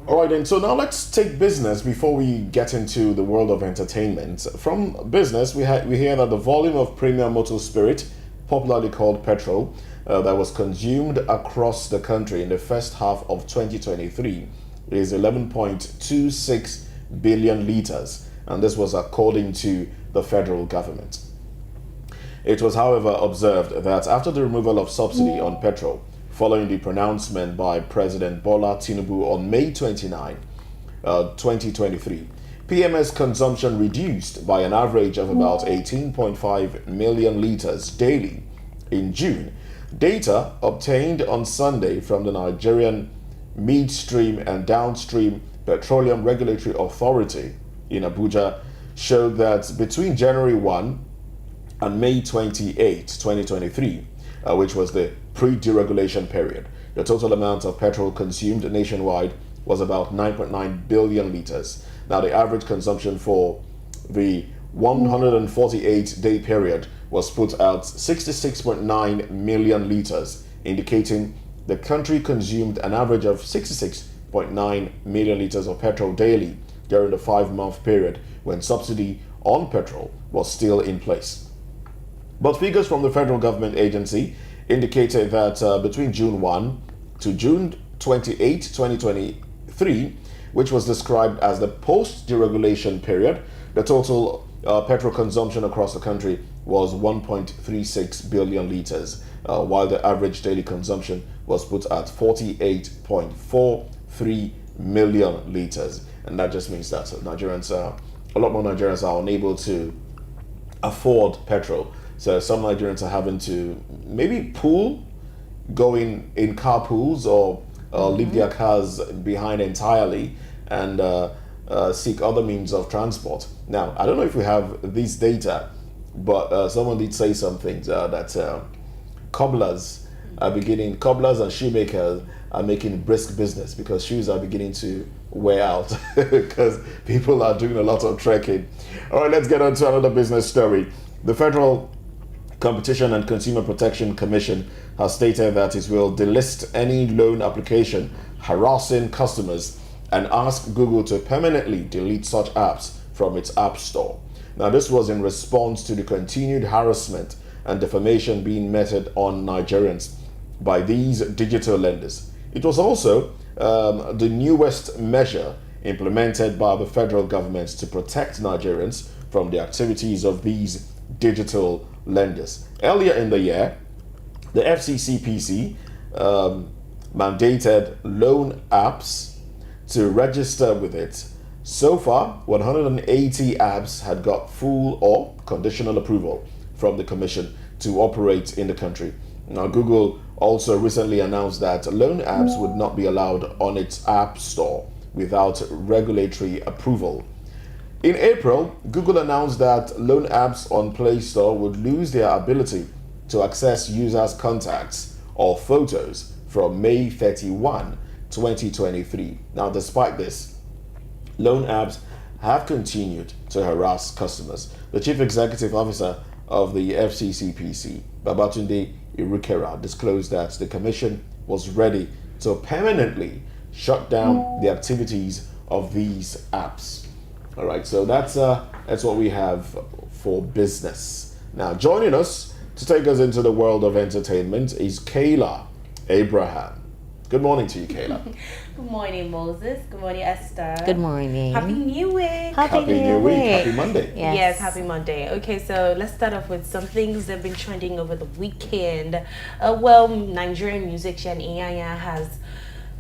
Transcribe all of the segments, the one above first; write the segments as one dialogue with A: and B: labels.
A: All right, then. So now let's take business before we get into the world of entertainment. From business, we hear that the volume of premium motor spirit, popularly called petrol, that was consumed across the country in the first half of 2023 is 11.26 billion liters, and this was according to the federal government. It was, however, observed that after the removal of subsidy on petrol, following the pronouncement by President Bola Tinubu on May 29, 2023, PMS consumption reduced by an average of about 18.5 million liters daily. In June, data obtained on Sunday from the Nigerian Midstream and Downstream Petroleum Regulatory Authority in Abuja showed that between January 1 and May 28, 2023, which was the pre-deregulation period, the total amount of petrol consumed nationwide was about 9.9 billion liters. Now, the average consumption for the 148-day period was put at 66.9 million liters, indicating the country consumed an average of 66.9 million liters of petrol daily during the 5-month period when subsidy on petrol was still in place. But figures from the federal government agency indicated that between June 1 to June 28, 2023, which was described as the post-deregulation period, the total petrol consumption across the country was 1.36 billion liters, while the average daily consumption was put at 48.43 million liters. And that just means that Nigerians, a lot more Nigerians are unable to afford petrol. So some Nigerians are having to maybe going in carpools or leave their cars behind entirely and seek other means of transport. Now, I don't know if we have this data, but someone did say something that cobblers and shoemakers are making brisk business because shoes are beginning to wear out because people are doing a lot of trekking. All right, let's get on to another business story. The Federal Competition and Consumer Protection Commission has stated that it will delist any loan application harassing customers and ask Google to permanently delete such apps from its app store. Now, this was in response to the continued harassment and defamation being meted on Nigerians by these digital lenders. It was also the newest measure implemented by the federal government to protect Nigerians from the activities of these digital lenders. Earlier in the year, the FCCPC mandated loan apps to register with it. So far, 180 apps had got full or conditional approval from the commission to operate in the country. Now, Google also recently announced that loan apps would not be allowed on its app store without regulatory approval. In April, Google announced that loan apps on Play Store would lose their ability to access users' contacts or photos from May 31, 2023. Now, despite this, loan apps have continued to harass customers. The Chief Executive Officer of the FCCPC, Babatunde Irukera, disclosed that the Commission was ready to permanently shut down the activities of these apps. All right, so that's what we have for business. Now, joining us to take us into the world of entertainment is Kayla Abraham. Good morning to you, Kayla.
B: Good morning, Moses. Good morning, Esther.
C: Good morning.
B: Happy New Week.
A: Happy New Week. Happy Monday.
B: Yes, happy Monday. Okay, so let's start off with some things that have been trending over the weekend. Nigerian musician Iyanya has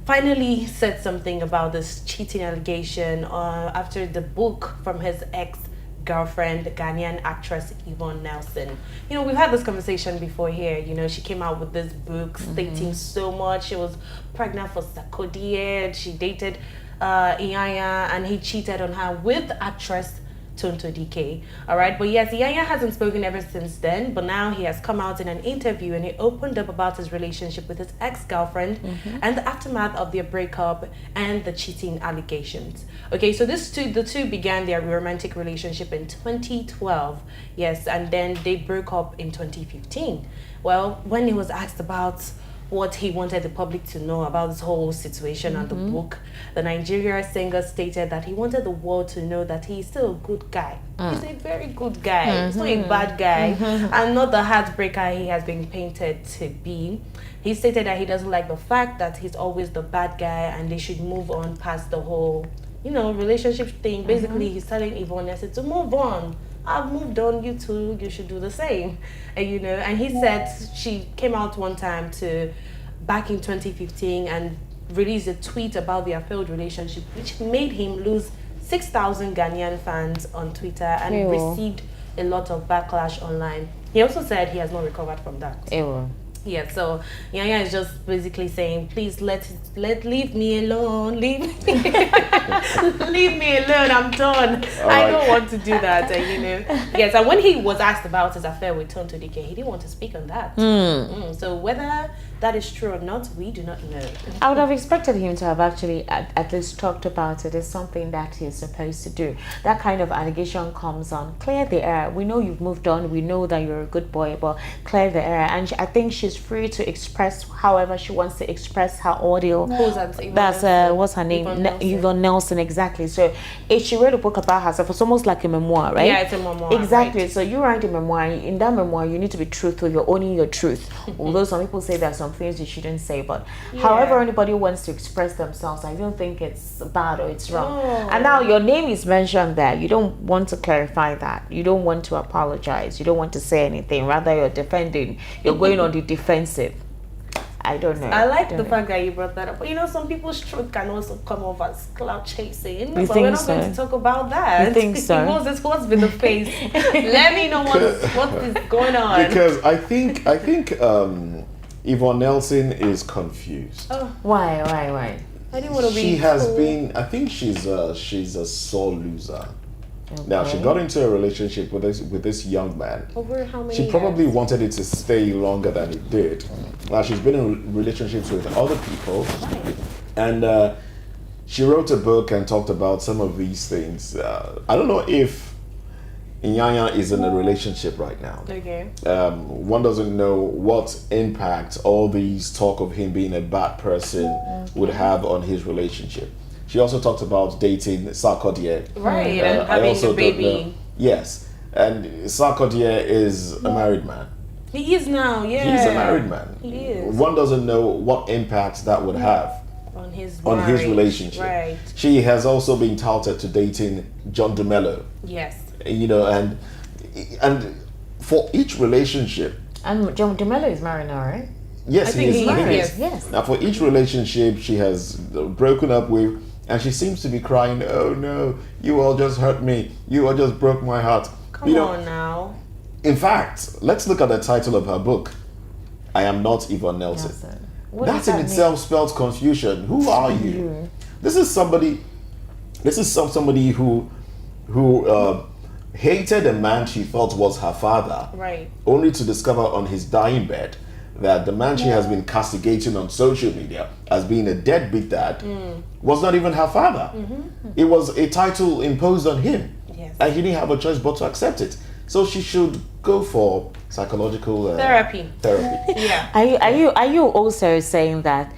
B: finally said something about this cheating allegation after the book from his ex-girlfriend, Ghanaian actress Yvonne Nelson. You know, we've had this conversation before here. You know, she came out with this book stating so much. She was pregnant for Sarkodie. She dated Iyanya, and he cheated on her with actress Tonto DK. All right, but yes, Iyanya hasn't spoken ever since then, but now he has come out in an interview and he opened up about his relationship with his ex-girlfriend and the aftermath of their breakup and the cheating allegations. Okay, so the two began their romantic relationship in 2012, yes, and then they broke up in 2015. Well, when he was asked about what he wanted the public to know about this whole situation and the book. The Nigerian singer stated that he wanted the world to know that he's still a good guy. He's a very good guy. He's not a bad guy, and not the heartbreaker he has been painted to be. He stated that he doesn't like the fact that he's always the bad guy, and they should move on past the whole, relationship thing. Basically, he's telling Yvonne Nelson to move on. I've moved on, you too, you should do the same. And he said she came out one time back in 2015 and released a tweet about their failed relationship, which made him lose 6,000 Ghanaian fans on Twitter and received a lot of backlash online. He also said he has not recovered from that. Yeah, so Iyanya is just basically saying, please leave me alone, leave me alone, I'm done. I don't want to do that, Yes, and when he was asked about his affair with Tonto Dike, he didn't want to speak on that. So whether that is true or not, we do not know.
C: I would have expected him to have actually at least talked about it. It's something that he's supposed to do. That kind of allegation comes on, clear the air. We know you've moved on, we know that you're a good boy, but clear the air. And I think she's free to express however she wants to express her audio. That's what's her name? Yvonne Nelson, exactly. So if she wrote a book about herself, it's almost like a memoir, right?
B: Yeah, it's a memoir.
C: Exactly.
B: Right.
C: So you write a memoir. In that memoir, you need to be truthful. You're owning your truth. Although some people say there's some things you shouldn't say, but however anybody wants to express themselves, I don't think it's bad or it's wrong. And now your name is mentioned there. You don't want to clarify that. You don't want to apologize. You don't want to say anything. Rather, you're defending. You're going on the defensive. I don't know.
B: I like the fact that you brought that up. But some people's truth can also come off as cloud chasing.
C: You
B: but
C: think
B: we're not
C: so?
B: going to talk about that.
C: You think so?
B: What's been the face? Let me know what is going on.
A: Because I think Yvonne Nelson is confused.
C: Why?
B: I didn't want to be.
A: She has been. I think she's a sore loser. Okay. Now she got into a relationship with this young man.
B: Over how many
A: She probably
B: years?
A: wanted it to stay longer than it did. Now she's been in relationships with other people, and she wrote a book and talked about some of these things. I don't know if Iyanya is in a relationship right now.
B: Okay.
A: One doesn't know what impact all these talk of him being a bad person would have on his relationship. She also talked about dating Sarkodie.
B: Right, and having a baby.
A: Yes, and Sarkodie is a married man.
B: He is now, yeah.
A: He's a married man.
B: He is.
A: One doesn't know what impact that would have
B: on his
A: relationship.
B: Right.
A: She has also been touted to dating John DeMello.
B: Yes.
A: And for each relationship.
C: And John DeMello is married now, right?
A: Yes, he is married.
C: Yes.
A: Now, for each relationship she has broken up with, and she seems to be crying, "Oh no, you all just hurt me. You all just broke my heart."
B: Come on now.
A: In fact, let's look at the title of her book. I Am Not Yvonne Nelson. That in itself spells confusion. Who are you? This is somebody who hated a man she thought was her father.
B: Right. Only
A: to discover on his dying bed that the man she has been castigating on social media as being a deadbeat dad was not even her father. It was a title imposed on him.
B: Yes.
A: And he didn't have a choice but to accept it. So she should go for psychological
B: therapy.
C: Yeah. Are you also saying that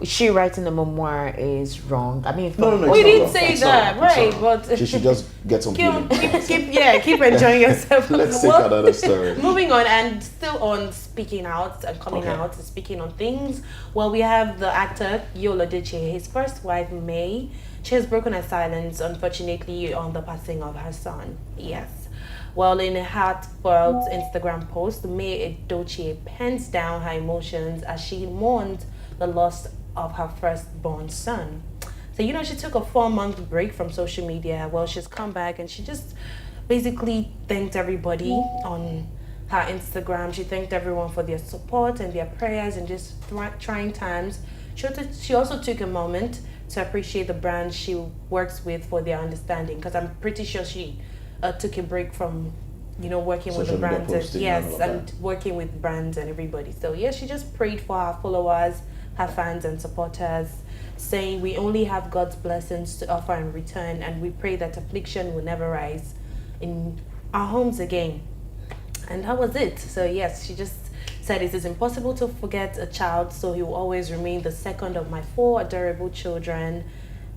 C: she writing a memoir is wrong? I mean,
A: no,
B: we didn't say that, right? But
A: she should just get some healing.
B: keep enjoying yourself.
A: Let's take another story.
B: Moving on, and still on speaking out and coming out and speaking on things. Well, we have the actor Yul Edochie. His first wife, May, she has broken her silence, unfortunately, on the passing of her son. Yes. Well, in a heartfelt Instagram post, May Edochie pens down her emotions as she mourned the loss of her firstborn son. So, she took a 4-month break from social media. Well, she's come back and she just basically thanked everybody on her Instagram. She thanked everyone for their support and their prayers and just trying times. She also took a moment to appreciate the brands she works with for their understanding, because I'm pretty sure she took a break from working with the brands and working with brands and everybody. So she just prayed for her followers, her fans and supporters, saying we only have God's blessings to offer in return, and we pray that affliction will never rise in our homes again. And that was it. So yes, she just said it is impossible to forget a child, so he will always remain the second of my 4 adorable children.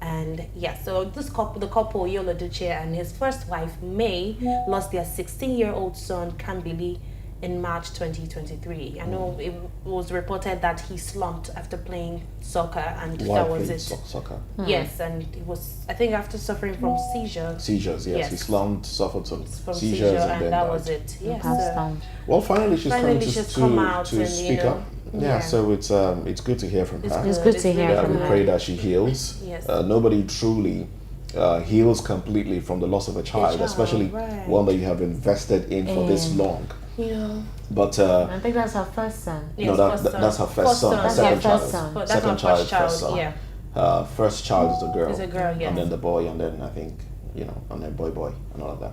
B: And yeah, so the couple Yolo Duce and his first wife May lost their 16-year-old son Kambili in March 2023. I know it was reported that he slumped after playing soccer, and that was it.
A: Soccer.
B: Yes, and it was, I think, after suffering from seizures.
A: Seizures, yes. He slumped, suffered from
B: seizures, and
A: then
B: that
A: died.
B: was it. Yes.
A: Well, finally she's come
B: come out
A: to
B: and,
A: speak up. Yeah, so it's good to hear from her.
C: It's good to hear from
A: We
C: her.
A: pray that she heals.
B: Yes.
A: Nobody truly heals completely from the loss of a child, especially one that you have invested in for this long.
B: Yeah.
A: But
C: I think that's her first son.
B: Yes,
A: that's her first son.
C: That's
A: Second
C: her
A: child.
C: first son.
B: That's
A: Second
B: her
A: child,
B: first child,
A: first son.
B: yeah.
A: First child is a girl.
B: Is a girl, yes.
A: And then the boy, and then I think, and then boy, and all of that.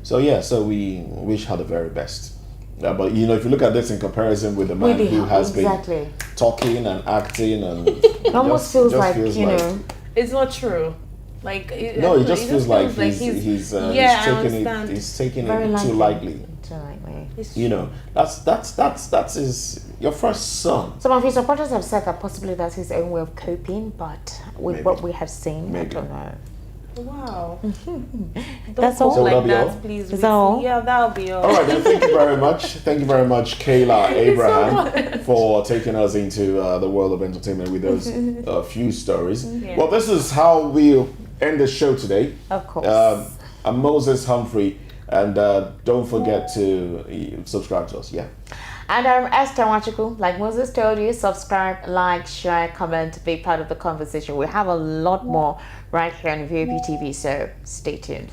A: So yeah, so we wish her the very best. But if you look at this in comparison with the man who has been talking and acting, and
C: it almost feels like,
B: it's not true. Like it
A: just feels like he's taking it too lightly. That's your first son.
C: Some of his supporters have said that possibly that's his own way of coping, but with what we have seen, I don't know.
B: Wow.
C: That's all.
A: So
B: like that,
A: all?
B: please.
C: Is that all?
B: Yeah, that'll be all.
A: All right, then. Thank you very much. Thank you very much, Kayla Abraham, for taking us into the world of entertainment with those few stories.
B: Yeah.
A: Well, this is how we'll end the show today.
C: Of course.
A: I'm Moses Humphrey, and don't forget to subscribe to us. Yeah.
C: And I'm Esther Wachuku. Like Moses told you, subscribe, like, share, comment, be part of the conversation. We have a lot more right here on VOP TV, so stay tuned.